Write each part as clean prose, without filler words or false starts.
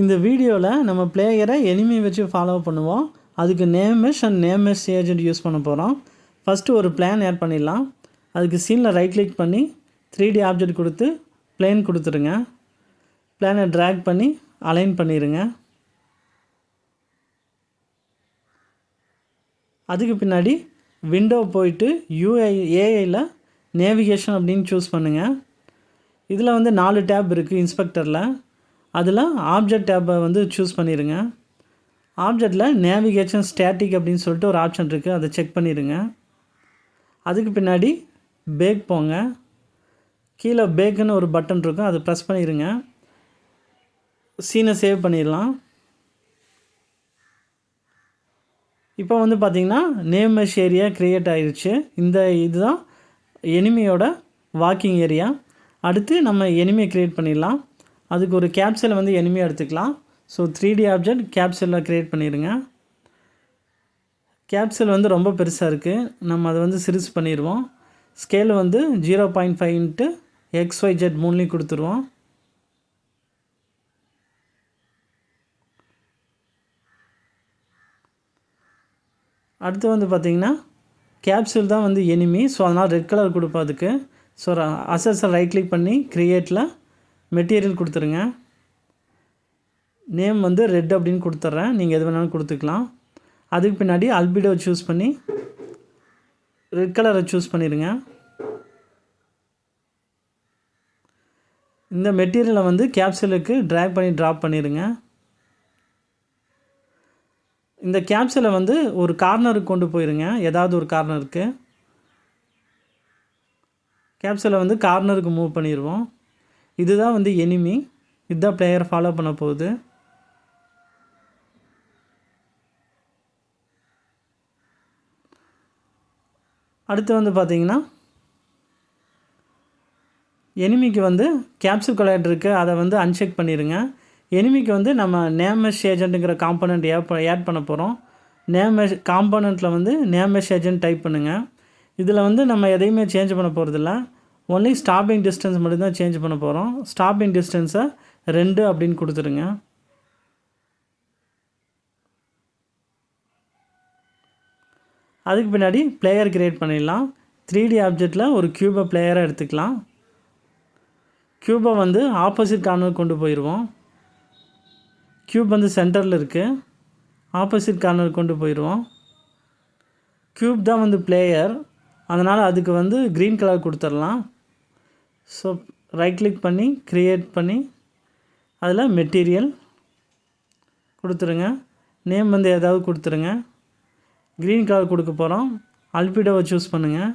இந்த வீடியோவில் நம்ம பிளேயரை எனிமி வச்சு ஃபாலோ பண்ணுவோம். அதுக்கு நேம்மெஷ் அண்ட் நேம்மெஷ் ஏஜென்ட் யூஸ் பண்ண போகிறோம். ஃபஸ்ட்டு ஒரு பிளான் ஆட் பண்ணிடலாம். அதுக்கு சீனில் ரைட் கிளிக் பண்ணி 3D ஆப்ஜெக்ட் கொடுத்து பிளேன் கொடுத்துருங்க. பிளானை ட்ராக் பண்ணி அலைன் பண்ணிடுங்க. அதுக்கு பின்னாடி விண்டோ போயிட்டு ஏஐயில் நேவிகேஷன் அப்படின்னு சூஸ் பண்ணுங்கள். இதில் வந்து 4 டேப் இருக்குது இன்ஸ்பெக்டரில். அதில் ஆப்ஜெக்ட் டேப்பை வந்து சூஸ் பண்ணிடுங்க. ஆப்ஜெக்டில் நேவிகேஷன் ஸ்டாட்டிக் அப்படின்னு சொல்லிட்டு ஒரு ஆப்ஷன் இருக்குது, அதை செக் பண்ணிடுங்க. அதுக்கு பின்னாடி பேக் போங்க. கீழே பேக்குன்னு ஒரு பட்டன் இருக்கும், அதை ப்ரெஸ் பண்ணிடுங்க. சீனை சேவ் பண்ணிடலாம். இப்போ வந்து பார்த்திங்கன்னா நேம்மெஷ் ஏரியா க்ரியேட் ஆகிடுச்சு. இதுதான் எனிமியோட வாக்கிங் ஏரியா. அடுத்து நம்ம எனிமியை க்ரியேட் பண்ணிடலாம். அதுக்கு ஒரு கேப்சலை வந்து எனிமியாக எடுத்துக்கலாம். ஸோ 3D ஆப்ஜெக்ட் கேப்சலில் க்ரியேட் பண்ணிடுங்க. கேப்சல் வந்து ரொம்ப பெருசாக இருக்குது, நம்ம அதை வந்து சிறுசு பண்ணிடுவோம். ஸ்கேல் வந்து 0.5 × XYZ 3 கொடுத்துருவோம். அடுத்து வந்து பார்த்திங்கன்னா கேப்சூல் தான் வந்து எனிமி, ஸோ அதனால் ரெட் கலர் கொடுப்போம் அதுக்கு. ஸோ அசஸை ரைட் கிளிக் பண்ணி க்ரியேட்டில் மெட்டீரியல் கொடுத்துருங்க. நேம் வந்து ரெட் அப்படின்னு கொடுத்துட்றேன், நீங்கள் எது வேணாலும் கொடுத்துக்கலாம். அதுக்கு பின்னாடி அல்பிடோ சூஸ் பண்ணி ரெட் கலரை சூஸ் பண்ணிடுங்க. இந்த மெட்டீரியலை வந்து கேப்சலுக்கு ட்ராக் பண்ணி ட்ராப் பண்ணிடுங்க. இந்த கேப்சலை வந்து ஒரு கார்னருக்கு கொண்டு போயிருங்க, ஏதாவது ஒரு கார்னருக்கு. கேப்சலை வந்து கார்னருக்கு மூவ் பண்ணிடுவோம். இதுதான் வந்து எனிமி, இதுதான் பிளேயர் ஃபாலோ பண்ண போகுது. அடுத்து வந்து பார்த்திங்கன்னா எனிமிக்கு வந்து கேப்சூல் கொலைட் இருக்குது, அதை வந்து அன்செக் பண்ணிடுங்க. எனிமிக்கு வந்து நம்ம நேம்மெஷ் ஏஜென்ட்டுங்கிற காம்போனண்ட் ஆட் பண்ண போகிறோம். நேம்மெஷ் காம்போனண்ட்டில் வந்து நேம்மெஷ் ஏஜென்ட் டைப் பண்ணுங்கள். இதில் வந்து நம்ம எதையுமே சேஞ்ச் பண்ண போகிறதில்ல, ஒன்லி ஸ்டாப்பிங் டிஸ்டன்ஸ் மட்டும்தான் சேஞ்ச் பண்ண போகிறோம். ஸ்டாப்பிங் டிஸ்டன்ஸை 2 அப்படின்னு கொடுத்துருங்க. அதுக்கு பின்னாடி பிளேயர் க்ரியேட் பண்ணிடலாம். 3D ஆப்ஜெக்டில் ஒரு க்யூபை பிளேயராக எடுத்துக்கலாம். க்யூபை வந்து ஆப்போசிட் கார்னருக்கு கொண்டு போயிடுவோம். க்யூப் வந்து சென்டரில் இருக்குது, ஆப்போசிட் கார்னருக்கு கொண்டு போயிடுவோம். க்யூப் தான் வந்து பிளேயர், அதனால் அதுக்கு வந்து க்ரீன் கலர் கொடுத்துடலாம். ஸோ ரைட் கிளிக் பண்ணி க்ரியேட் பண்ணி அதில் மெட்டீரியல் கொடுத்துருங்க. நேம் வந்து ஏதாவது கொடுத்துருங்க. க்ரீன் கலர் கொடுக்க போகிறோம். அல்பிடோவை சூஸ் பண்ணுங்கள்.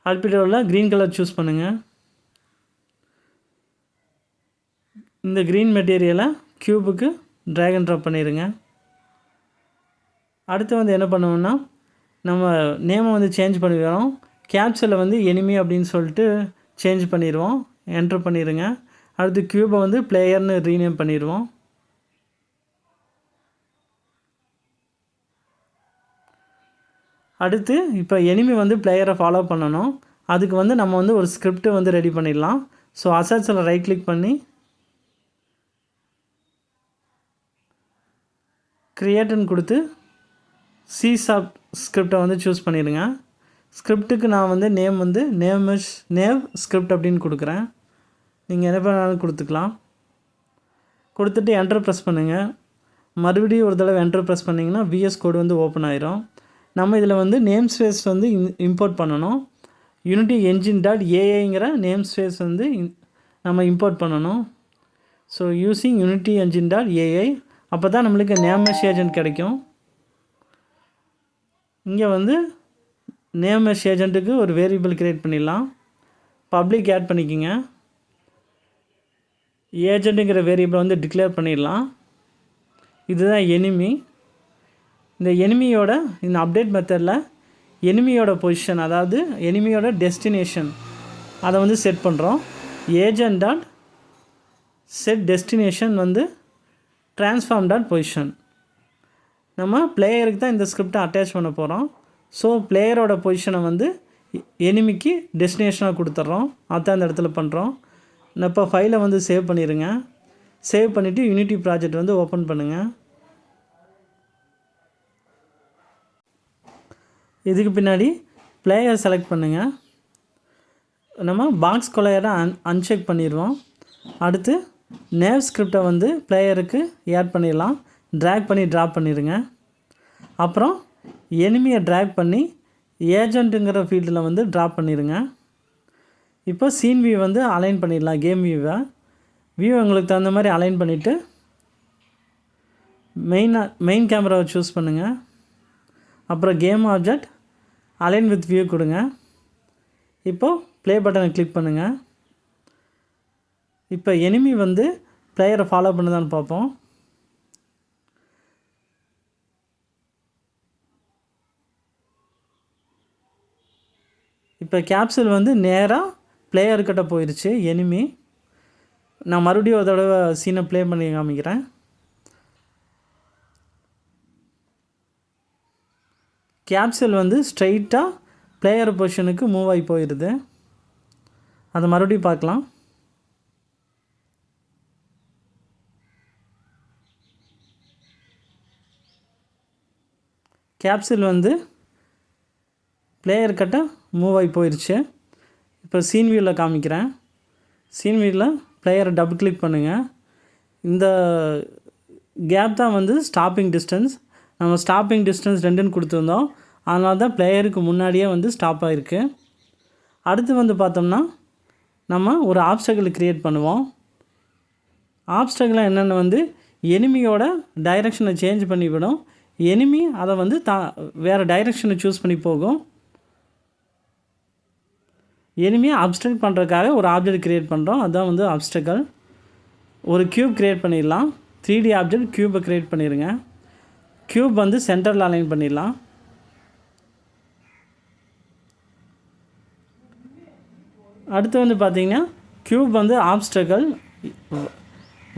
அல்பிடோவில் க்ரீன் கலர் சூஸ் பண்ணுங்கள். இந்த க்ரீன் மெட்டீரியலை க்யூபுக்கு ட்ராக் அண்ட் ட்ராப் பண்ணிடுங்க. அடுத்து வந்து என்ன பண்ணுவோம்னா நம்ம நேமை வந்து சேஞ்ச் பண்ணிடுறோம். கேப்சலில் வந்து எனிமி அப்படின்னு சொல்லிட்டு சேஞ்ச் பண்ணிடுவோம், என்ட்ரு பண்ணிடுங்க. அடுத்து க்யூபை வந்து பிளேயர்னு ரீநேம் பண்ணிடுவோம். அடுத்து இப்போ எனிமி வந்து பிளேயரை ஃபாலோ பண்ணணும். அதுக்கு வந்து நம்ம வந்து ஒரு ஸ்கிரிப்ட் வந்து ரெடி பண்ணிடலாம். ஸோ அசட்ஸில் ரைட் கிளிக் பண்ணி க்ரியேட்டுன்னு கொடுத்து சிசாப் ஸ்கிரிப்டை வந்து சூஸ் பண்ணிடுங்க. ஸ்கிரிப்டுக்கு நான் வந்து நேம் வந்து நேவ் ஸ்கிரிப்ட் அப்படின்னு கொடுக்குறேன். நீங்கள் என்ன பண்ணாலும் கொடுத்துக்கலாம். கொடுத்துட்டு என்டர் ப்ரெஸ் பண்ணுங்கள். மறுபடியும் ஒரு தடவை என்டர் ப்ரெஸ் பண்ணிங்கன்னா விஎஸ் கோடு வந்து ஓப்பன் ஆயிரும். நம்ம இதில் வந்து நேம் ஸ்பேஸ் வந்து இம்போர்ட் பண்ணணும். யூனிட்டி என்ஜின் டாட் ஏஐங்கிற நேம் ஸ்பேஸ் வந்து நம்ம இம்போர்ட் பண்ணணும். So using Unity engine dot AI, அப்போ தான் நம்மளுக்கு நேம்மெஷ் ஏஜென்ட் கிடைக்கும். இங்கே வந்து நேம்மெஷ் ஏஜென்ட்டுக்கு ஒரு வேரியபிள் க்ரியேட் பண்ணிடலாம். பப்ளிக் ஆட் பண்ணிக்கோங்க. ஏஜென்ட்டுங்கிற வேரியபிளை வந்து டிக்ளேர் பண்ணிடலாம். இதுதான் எனிமி. இந்த எனிமியோட இந்த அப்டேட் மெத்தடில் எனிமியோட பொசிஷன், அதாவது எனிமியோட டெஸ்டினேஷன், அதை வந்து செட் பண்ணுறோம். ஏஜென்ட் டாட் செட் டெஸ்டினேஷன் வந்து ட்ரான்ஸ்ஃபார்ம் டாட் பொசிஷன். நம்ம பிளேயருக்கு தான் இந்த ஸ்கிரிப்டை அட்டாச் பண்ண போகிறோம். ஸோ பிளேயரோட பொசிஷனை வந்து எனிமிக்கு டெஸ்டினேஷனாக கொடுத்துட்றோம். அதான் அந்த இடத்துல பண்ணுறோம். இப்போ ஃபைலை வந்து சேவ் பண்ணிடுங்க. சேவ் பண்ணிவிட்டு யூனிட்டி ப்ராஜெக்ட் வந்து ஓப்பன் பண்ணுங்கள். இதுக்கு பின்னாடி பிளேயர் செலக்ட் பண்ணுங்கள். நம்ம பாக்ஸ் கொலையரை அன்செக் பண்ணிடுவோம். அடுத்து நேவ் ஸ்கிரிப்டை வந்து பிளேயருக்கு ஆட் பண்ணிடலாம். ட்ராக் பண்ணி ட்ராப் பண்ணிடுங்க. அப்புறம் எனிமியை ட்ராக் பண்ணி ஏஜென்ட்டுங்கிற ஃபீல்டில் வந்து ட்ராப் பண்ணிடுங்க. இப்போ சீன் வியூ வந்து அலைன் பண்ணிடலாம். கேம் வியூ உங்களுக்கு தகுந்த மாதிரி அலைன் பண்ணிவிட்டு மெயின் கேமராவை சூஸ் பண்ணுங்கள். அப்புறம் game object align with view கொடுங்க. இப்போது ப்ளே பட்டனை கிளிக் பண்ணுங்கள். இப்போ எனிமி வந்து பிளேயரை ஃபாலோ பண்ணுதான்னு பார்ப்போம். இப்போ கேப்சூல் வந்து நேராக பிளேயர்கிட்ட போயிடுச்சு எனிமி. நான் மறுபடியும் ஒரு தடவை சீனை ப்ளே பண்ணி காமிக்கிறேன். கேப்சூல் வந்து ஸ்ட்ரைட்டாக பிளேயர் பொசிஷனுக்கு மூவ் ஆகி போயிடுது. அதை மறுபடியும் பார்க்கலாம். கேப்சூல் வந்து பிளேயர்கிட்ட மூவ் ஆகி போயிடுச்சு. இப்போ சீன் வியூவில் காமிக்கிறேன். சீன் வியூவில் பிளேயரை டபுள் கிளிக் பண்ணுங்கள். இந்த கேப் தான் வந்து ஸ்டாப்பிங் டிஸ்டன்ஸ். நம்ம ஸ்டாப்பிங் டிஸ்டன்ஸ் 2ன்னு கொடுத்துருந்தோம். அதனால தான் பிளேயருக்கு முன்னாடியே வந்து ஸ்டாப் ஆகிருக்கு. அடுத்து வந்து பார்த்தோம்னா நம்ம ஒரு ஆப்ஸ்டக்கிள் க்ரியேட் பண்ணுவோம். ஆப்ஸ்டக்கிள் என்னென்ன வந்து எனிமியோட டைரெக்ஷனை சேஞ்ச் பண்ணிவிடும். எனிமி அதை வந்து வேறு டைரெக்ஷனை சூஸ் பண்ணி போகும். எனிமியை அப்ஸ்ட்ரக்ட் பண்ணுறதுக்காக ஒரு ஆப்ஜெக்ட் க்ரியேட் பண்ணுறோம். அதுதான் வந்து ஆப்ஸ்டக்கிள். ஒரு க்யூப் க்ரியேட் பண்ணிடலாம். 3D ஆப்ஜெக்ட் க்யூபை க்ரியேட் பண்ணிடுங்க. க்யூப் வந்து சென்டரில் அலைன் பண்ணிடலாம். அடுத்து வந்து பார்த்திங்கன்னா க்யூப் வந்து ஆப்ஸ்டக்கிள்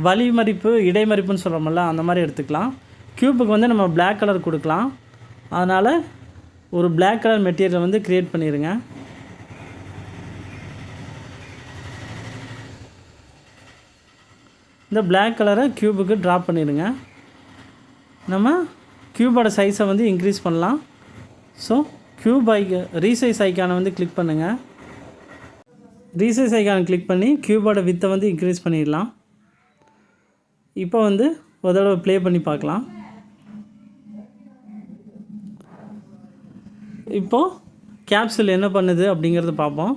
வழிமறிப்பு இடைமறிப்புன்னு சொல்கிறோம்ல, அந்த மாதிரி எடுத்துக்கலாம். க்யூபுக்கு வந்து நம்ம பிளாக் கலர் கொடுக்கலாம். அதனால் ஒரு பிளாக் கலர் மெட்டீரியல் வந்து க்ரியேட் பண்ணிடுங்க. இந்த பிளாக் கலரை க்யூபுக்கு ட்ராப் பண்ணிடுங்க. நம்ம க்யூபோட சைஸை வந்து இன்க்ரீஸ் பண்ணலாம். ஸோ ரீசைஸ் ஐக்கானை வந்து கிளிக் பண்ணுங்கள். ரீசைஸ் ஐக்கானை கிளிக் பண்ணி க்யூபோட வித்தை வந்து இன்க்ரீஸ் பண்ணிடலாம். இப்போ வந்து ஒரு தடவை ப்ளே பண்ணி பார்க்கலாம். இப்போது கேப்சூல் என்ன பண்ணுது அப்படிங்கிறத பார்ப்போம்.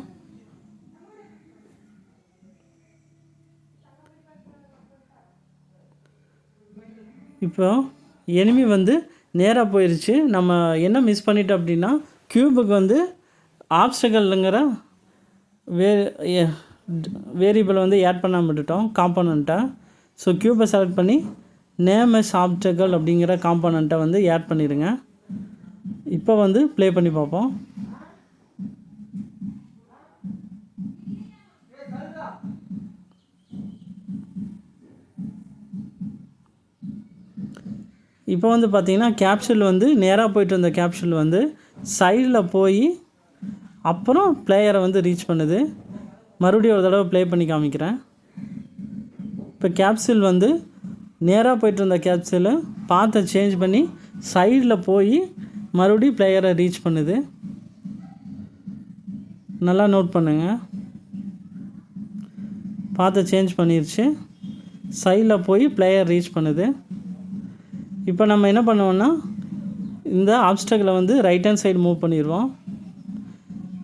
இப்போ எனிமி வந்து நேராக போயிடுச்சு. நம்ம என்ன மிஸ் பண்ணிட்டோம் அப்படின்னா க்யூபுக்கு வந்து ஆப்ஸ்டக்கிள்ங்கிற வேரியபிளை வந்து ஆட் பண்ணாமல் விட்டுட்டோம் காம்போனண்ட்டை. ஸோ க்யூபை செலக்ட் பண்ணி நேம் எஸ் ஆப்ஸ்டக்கிள் அப்படிங்கிற காம்போனண்ட்டை வந்து ஆட் பண்ணிடுங்க. இப்போ வந்து ப்ளே பண்ணி பார்ப்போம். இப்போ வந்து பார்த்திங்கன்னா கேப்சூல் வந்து நேராக போய்ட்டு வந்த கேப்சூல் வந்து சைடில் போய் அப்புறம் பிளேயரை வந்து ரீச் பண்ணுது. மறுபடியும் ஒரு தடவை ப்ளே பண்ணி காமிக்கிறேன். இப்போ கேப்சூல் வந்து நேராக போய்ட்டு இருந்த கேப்சூலை பாத்தை சேஞ்ச் பண்ணி சைடில் போய் மறுபடியும் பிளேயரை ரீச் பண்ணுது. நல்லா நோட் பண்ணுங்கள். பாத்தை சேஞ்ச் பண்ணிடுச்சு. சைடில் போய் பிளேயர் ரீச் பண்ணுது. இப்போ நம்ம என்ன பண்ணுவோம்னா இந்த ஆப்ஸ்டக்கிளை வந்து ரைட் ஹேண்ட் சைடு மூவ் பண்ணிடுவோம்.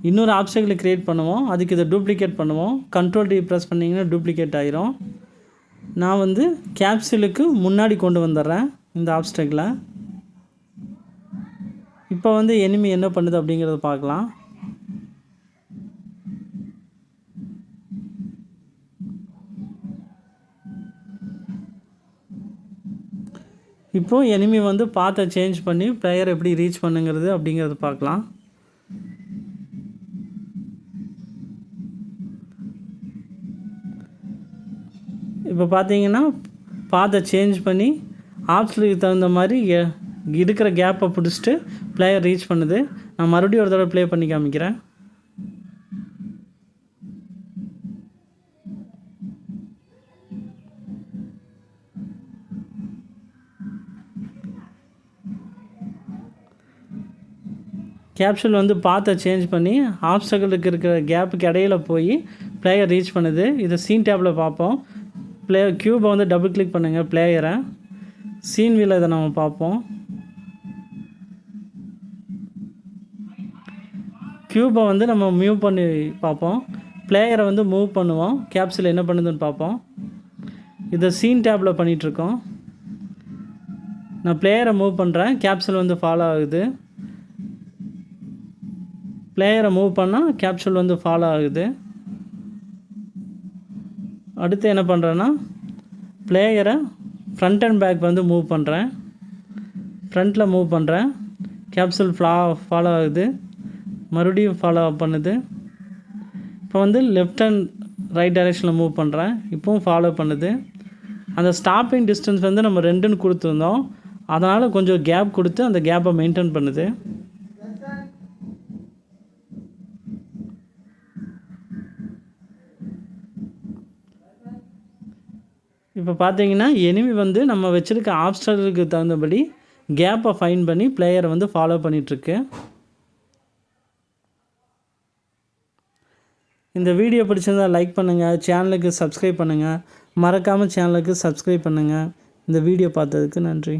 இன்னொரு ஆப்ஸ்டக்கிளை க்ரியேட் பண்ணுவோம். அதுக்கு இதை டூப்ளிகேட் பண்ணுவோம். கண்ட்ரோல் D ப்ரெஸ் பண்ணிங்கன்னா டூப்ளிகேட் ஆயிரும். நான் வந்து கேப்சூலுக்கு முன்னாடி கொண்டு வந்துடுறேன் இந்த ஆப்ஸ்டக்கிளை. இப்போ வந்து எனிமி என்ன பண்ணுது அப்படிங்கிறத பார்க்கலாம். இப்போது எனிமி வந்து பாத்தை சேஞ்ச் பண்ணி பிளேயர் எப்படி ரீச் பண்ணுங்கிறது அப்படிங்கிறது பார்க்கலாம். இப்போ பார்த்தீங்கன்னா பாத்தை சேஞ்ச் பண்ணி ஆப்ஸ்லுக்கு தகுந்த மாதிரி இருக்கிற கேப்பை பிடிச்சிட்டு பிளேயர் ரீச் பண்ணுது. நான் மறுபடியும் ஒரு தடவை ப்ளே பண்ணி காமிக்கிறேன். கேப்சூல் வந்து பாத்தை சேஞ்ச் பண்ணி ஆப்ஸ்டக்கிளுக்கு இருக்கிற கேப்புக்கு இடையில போய் பிளேயர் ரீச் பண்ணுது. இதை சீன் டேப்பில் பார்ப்போம். க்யூபை வந்து டபுள் கிளிக் பண்ணுங்கள் பிளேயரை. சீன் வீல இதை நம்ம பார்ப்போம். க்யூபை வந்து நம்ம மூவ் பண்ணி பார்ப்போம். பிளேயரை வந்து மூவ் பண்ணுவோம். கேப்சூல் என்ன பண்ணுதுன்னு பார்ப்போம். இதை சீன் டேப்பில் பண்ணிகிட்ருக்கோம். நான் பிளேயரை மூவ் பண்ணுறேன். கேப்சூல் வந்து ஃபாலோ ஆகுது. பிளேயரை மூவ் பண்ணால் கேப்சூல் வந்து ஃபாலோ ஆகுது. அடுத்து என்ன பண்ணுறேன்னா பிளேயரை ஃப்ரண்ட் அண்ட் பேக் வந்து மூவ் பண்ணுறேன். ஃப்ரண்ட்டில் மூவ் பண்ணுறேன். கேப்சூல் ஃபாலோ ஆகுது. மறுபடியும் ஃபாலோ பண்ணுது. இப்போ வந்து லெஃப்ட் அண்ட் ரைட் டைரெக்ஷனில் மூவ் பண்ணுறேன். இப்போவும் ஃபாலோ பண்ணுது. அந்த ஸ்டாப்பிங் டிஸ்டன்ஸ் வந்து நம்ம 2ன்னு கொடுத்துருந்தோம். அதனால் கொஞ்சம் கேப் கொடுத்து அந்த கேப்பை மெயின்டைன் பண்ணுது. இப்போ பார்த்தீங்கன்னா எனிமி வந்து நம்ம வச்சுருக்க ஆப்ஸ்டருக்கு தகுந்தபடி கேப்பை ஃபைன் பண்ணி பிளேயரை வந்து ஃபாலோ பண்ணிகிட்ருக்கு. இந்த வீடியோ பிடிச்சிருந்தால் லைக் பண்ணுங்கள். சேனலுக்கு சப்ஸ்கிரைப் பண்ணுங்கள். மறக்காமல் சேனலுக்கு சப்ஸ்கிரைப் பண்ணுங்கள். இந்த வீடியோ பார்த்ததுக்கு நன்றி.